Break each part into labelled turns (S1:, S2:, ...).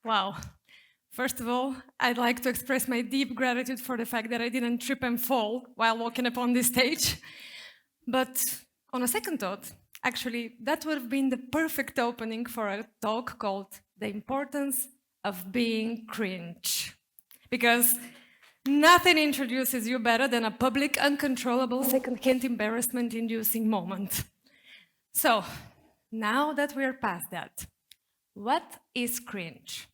S1: Wow. First of all, I'd like to express my deep gratitude for the fact that I didn't trip and fall while walking upon this stage. But on a second thought, actually, that would have been the perfect opening for a talk called The Importance of Being Cringe. Because nothing introduces you better than a public, uncontrollable, second-hand embarrassment-inducing moment. So, now that we're past that, what is cringe?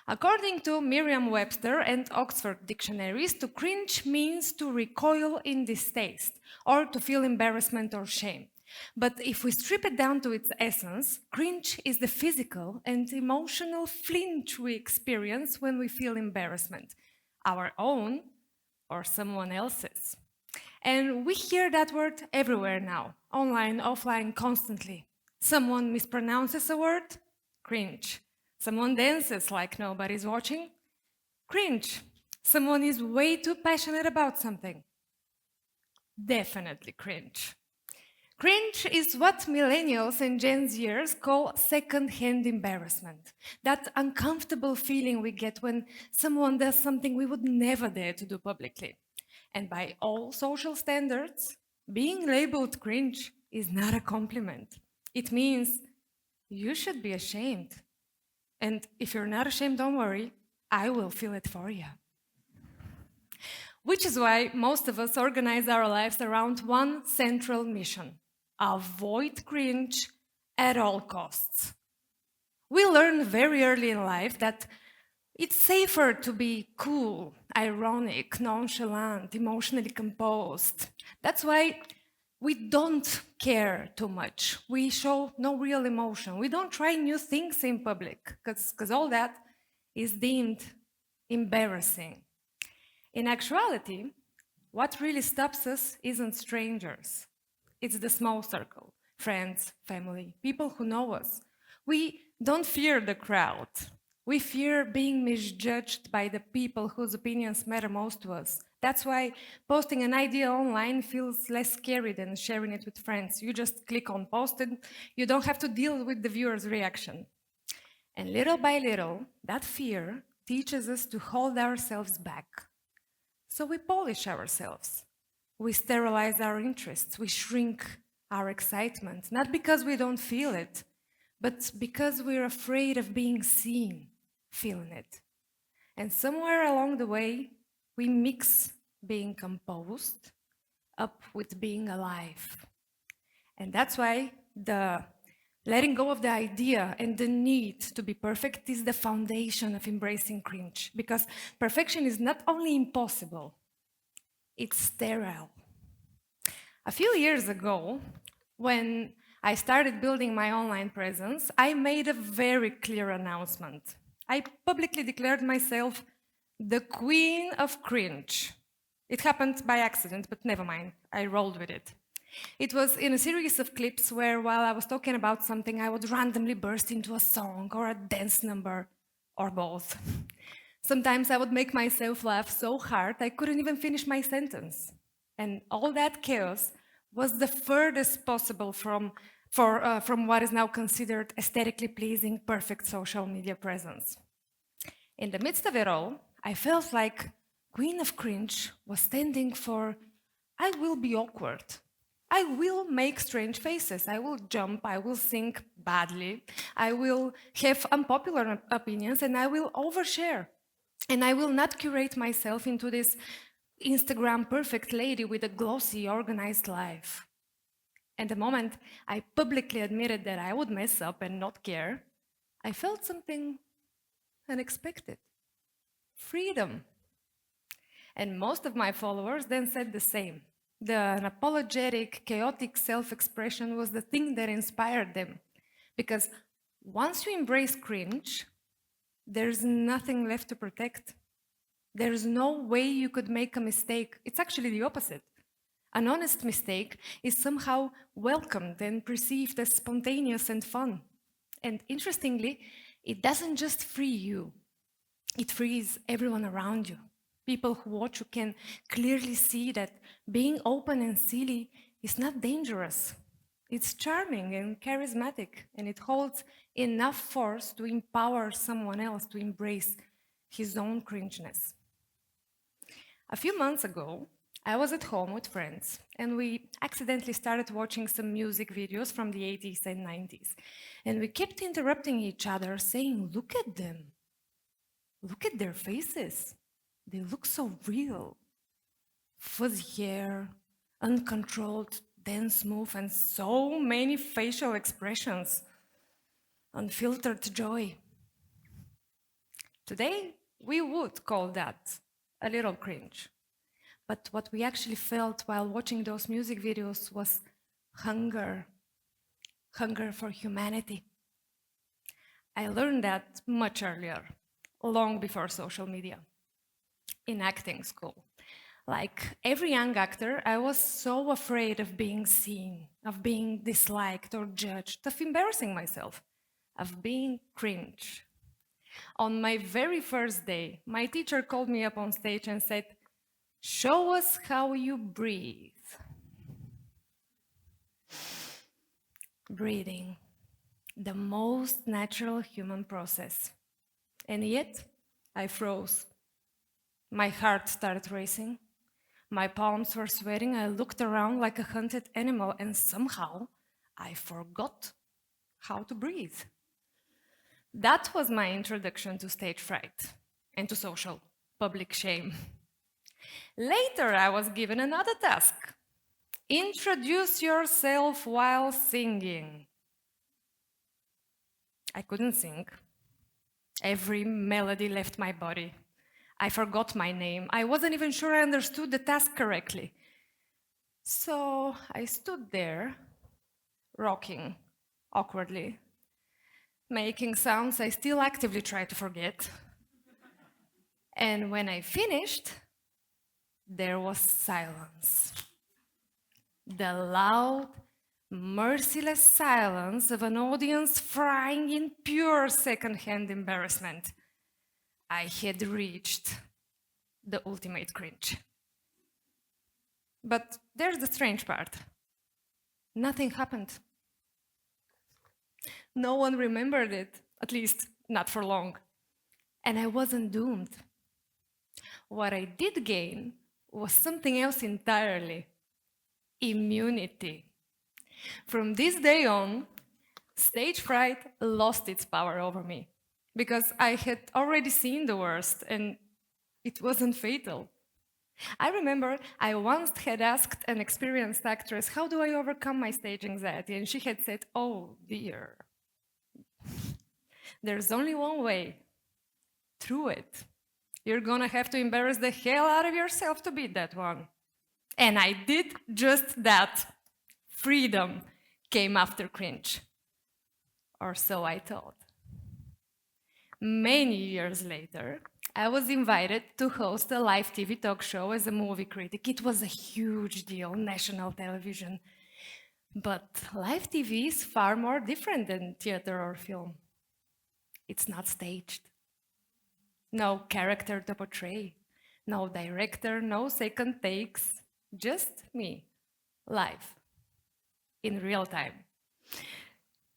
S1: According to Merriam-Webster and Oxford dictionaries, to cringe means to recoil in distaste or to feel embarrassment or shame. But if we strip it down to its essence, cringe is the physical and emotional flinch we experience when we feel embarrassment, our own or someone else's. And we hear that word everywhere now, online, offline, constantly. Someone mispronounces a word, cringe. Someone dances like nobody's watching, cringe. Someone is way too passionate about something, definitely cringe. Cringe is what millennials and Gen Zers call second-hand embarrassment. That uncomfortable feeling we get when someone does something we would never dare to do publicly. And by all social standards, being labeled cringe is not a compliment. It means you should be ashamed. And if you're not ashamed, don't worry, I will feel it for you. Which is why most of us organize our lives around one central mission: avoid cringe at all costs. We learn very early in life that it's safer to be cool, ironic, nonchalant, emotionally composed. That's why we don't care too much. We show no real emotion. We don't try new things in public because all that is deemed embarrassing. In actuality, what really stops us isn't strangers. It's the small circle, friends, family, people who know us. We don't fear the crowd. We fear being misjudged by the people whose opinions matter most to us. That's why posting an idea online feels less scary than sharing it with friends. You just click on post and you don't have to deal with the viewer's reaction. And little by little, that fear teaches us to hold ourselves back. So we polish ourselves. We sterilize our interests. We shrink our excitement, not because we don't feel it, but because we're afraid of being seen feeling it. And somewhere along the way, we mix being composed up with being alive. And that's why the letting go of the idea and the need to be perfect is the foundation of embracing cringe, because perfection is not only impossible, it's sterile. A few years ago, when I started building my online presence, I made a very clear announcement. I publicly declared myself the queen of cringe. It happened by accident, but never mind, I rolled with it. It was in a series of clips where, while I was talking about something, I would randomly burst into a song or a dance number, or both. Sometimes I would make myself laugh so hard I couldn't even finish my sentence. And all that chaos was the furthest possible from what is now considered aesthetically pleasing, perfect social media presence. In the midst of it all, I felt like Queen of Cringe was standing for, I will be awkward. I will make strange faces. I will jump. I will sing badly. I will have unpopular opinions, and I will overshare. And I will not curate myself into this Instagram perfect lady with a glossy, organized life. And the moment I publicly admitted that I would mess up and not care, I felt something unexpected. Freedom. And most of my followers then said the same. The unapologetic, chaotic self-expression was the thing that inspired them. Because once you embrace cringe, there's nothing left to protect. There's no way you could make a mistake. It's actually the opposite. An honest mistake is somehow welcomed and perceived as spontaneous and fun. And interestingly, it doesn't just free you. It frees everyone around you. People who watch you can clearly see that being open and silly is not dangerous. It's charming and charismatic, and it holds enough force to empower someone else to embrace his own cringeness. A few months ago, I was at home with friends, and we accidentally started watching some music videos from the 80s and 90s. And we kept interrupting each other, saying, "Look at them. Look at their faces. They look so real. Fuzzy hair, uncontrolled dance move, and so many facial expressions. Unfiltered joy." Today, we would call that a little cringe. But what we actually felt while watching those music videos was hunger, hunger for humanity. I learned that much earlier, long before social media, in acting school. Like every young actor, I was so afraid of being seen, of being disliked or judged, of embarrassing myself, of being cringe. On my very first day, my teacher called me up on stage and said, "Show us how you breathe." Breathing, the most natural human process. And yet, I froze. My heart started racing. My palms were sweating. I looked around like a hunted animal, and somehow I forgot how to breathe. That was my introduction to stage fright and to social public shame. Later, I was given another task. Introduce yourself while singing. I couldn't sing. Every melody left my body. I forgot my name. I wasn't even sure I understood the task correctly. So I stood there, rocking awkwardly, making sounds I still actively try to forget. And when I finished, there was silence. The loud, merciless silence of an audience frying in pure second-hand embarrassment. I had reached the ultimate cringe. But there's the strange part. Nothing happened. No one remembered it, at least not for long. And I wasn't doomed. What I did gain was something else entirely: immunity. From this day on, stage fright lost its power over me because I had already seen the worst and it wasn't fatal. I remember I once had asked an experienced actress, "How do I overcome my stage anxiety?" And she had said, "Oh dear, there's only one way: through it. You're gonna have to embarrass the hell out of yourself to beat that one." And I did just that. Freedom came after cringe. Or so I thought. Many years later, I was invited to host a live TV talk show as a movie critic. It was a huge deal, national television. But live TV is far more different than theater or film. It's not staged. No character to portray, no director, no second takes, just me, live, in real time.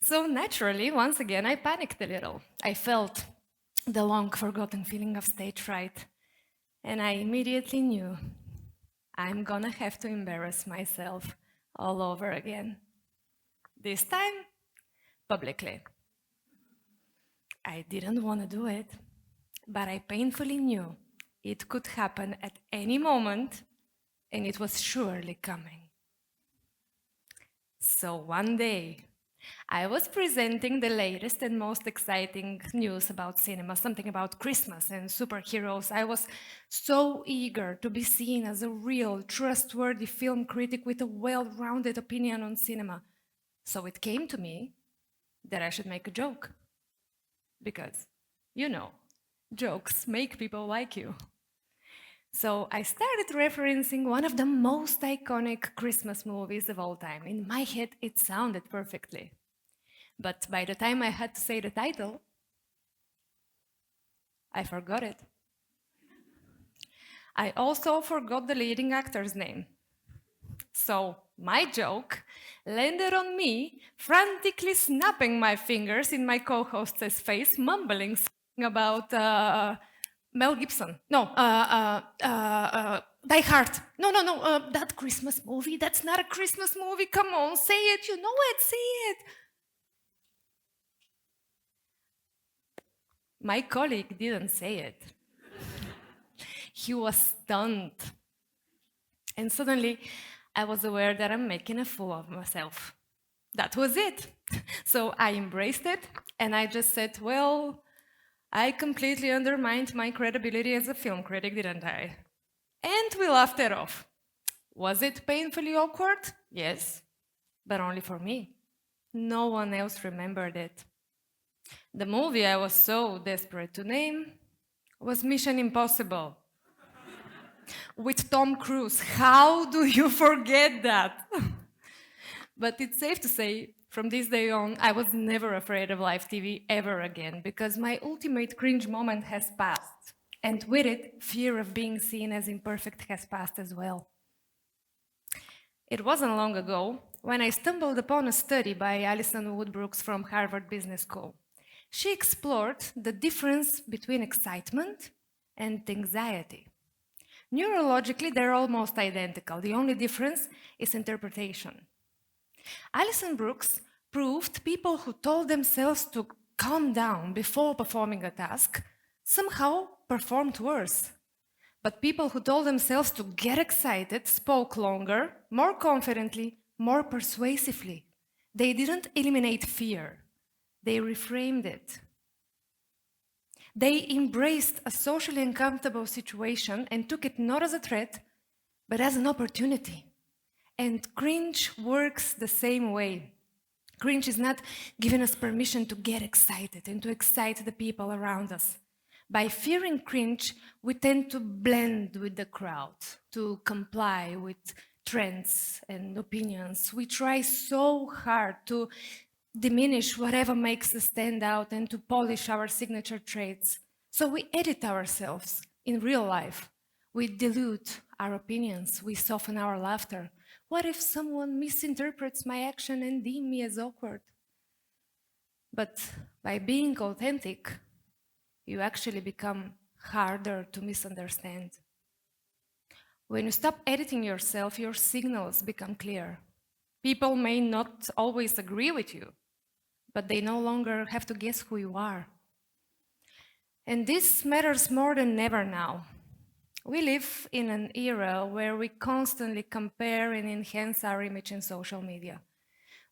S1: So naturally, once again, I panicked a little. I felt the long-forgotten feeling of stage fright, and I immediately knew I'm gonna have to embarrass myself all over again. This time, publicly. I didn't want to do it, but I painfully knew it could happen at any moment, and it was surely coming. So one day, I was presenting the latest and most exciting news about cinema, something about Christmas and superheroes. I was so eager to be seen as a real, trustworthy film critic with a well-rounded opinion on cinema. So it came to me that I should make a joke. Because, you know, jokes make people like you. So I started referencing one of the most iconic Christmas movies of all time. In my head, it sounded perfectly. But by the time I had to say the title, I forgot it. I also forgot the leading actor's name. So my joke landed on me, frantically snapping my fingers in my co-host's face, mumbling something about Mel Gibson. No, Die Hard. No, that Christmas movie. That's not a Christmas movie. Come on, say it. You know it. Say it. My colleague didn't say it. He was stunned. And suddenly, I was aware that I'm making a fool of myself. That was it. So I embraced it, and I just said, well, I completely undermined my credibility as a film critic, didn't I? And we laughed it off. Was it painfully awkward? Yes, but only for me. No one else remembered it. The movie I was so desperate to name was Mission Impossible with Tom Cruise. How do you forget that? But it's safe to say, from this day on, I was never afraid of live TV ever again, because my ultimate cringe moment has passed. And with it, fear of being seen as imperfect has passed as well. It wasn't long ago when I stumbled upon a study by Alison Woodbrooks from Harvard Business School. She explored the difference between excitement and anxiety. Neurologically, they're almost identical. The only difference is interpretation. Alison Brooks proved people who told themselves to calm down before performing a task somehow performed worse. But people who told themselves to get excited spoke longer, more confidently, more persuasively. They didn't eliminate fear. They reframed it. They embraced a socially uncomfortable situation and took it not as a threat, but as an opportunity. And cringe works the same way. Cringe is not giving us permission to get excited and to excite the people around us. By fearing cringe, we tend to blend with the crowd, to comply with trends and opinions. We try so hard to diminish whatever makes us stand out and to polish our signature traits. So we edit ourselves in real life. We dilute our opinions. We soften our laughter. What if someone misinterprets my action and deem me as awkward? But by being authentic, you actually become harder to misunderstand. When you stop editing yourself, your signals become clear. People may not always agree with you, but they no longer have to guess who you are. And this matters more than ever now. We live in an era where we constantly compare and enhance our image in social media.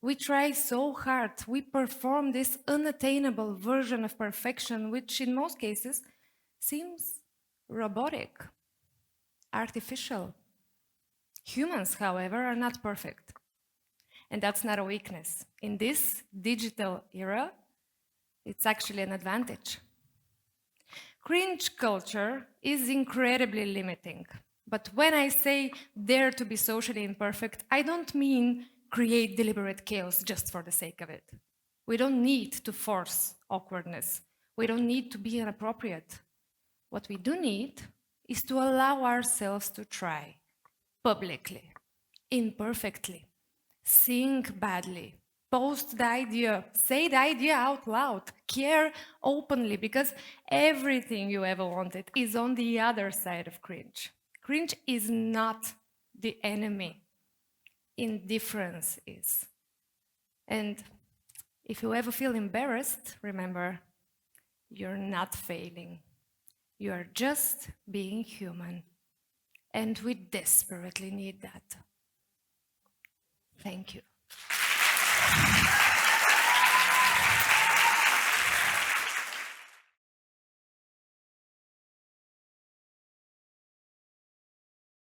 S1: We try so hard, we perform this unattainable version of perfection, which in most cases seems robotic, artificial. Humans, however, are not perfect. And that's not a weakness. In this digital era, it's actually an advantage. Cringe culture is incredibly limiting. But when I say dare to be socially imperfect, I don't mean create deliberate chaos just for the sake of it. We don't need to force awkwardness. We don't need to be inappropriate. What we do need is to allow ourselves to try publicly, imperfectly, sing badly, post the idea, say the idea out loud, care openly, because everything you ever wanted is on the other side of cringe. Cringe is not the enemy. Indifference is. And if you ever feel embarrassed, remember, you're not failing. You are just being human. And we desperately need that. Thank you.